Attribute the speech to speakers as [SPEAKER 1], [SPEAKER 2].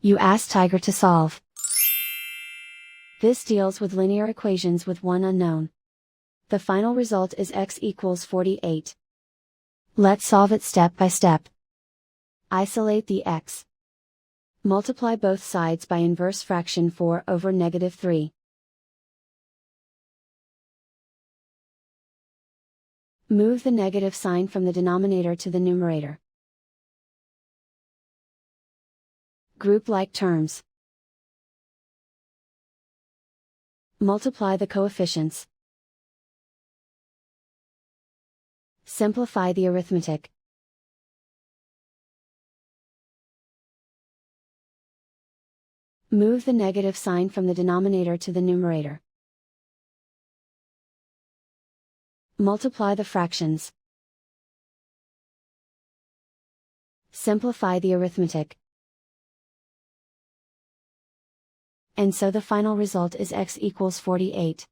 [SPEAKER 1] You ask Tiger to solve. This deals with linear equations with one unknown. The final result is x equals 48. Let's solve it step by step. Isolate the x. Multiply both sides by inverse fraction 4 over -3. Move the negative sign from the denominator to the numerator. Group like terms. Multiply the coefficients. Simplify the arithmetic. Move the negative sign from the denominator to the numerator. Multiply the fractions. Simplify the arithmetic. And so the final result is x equals 48.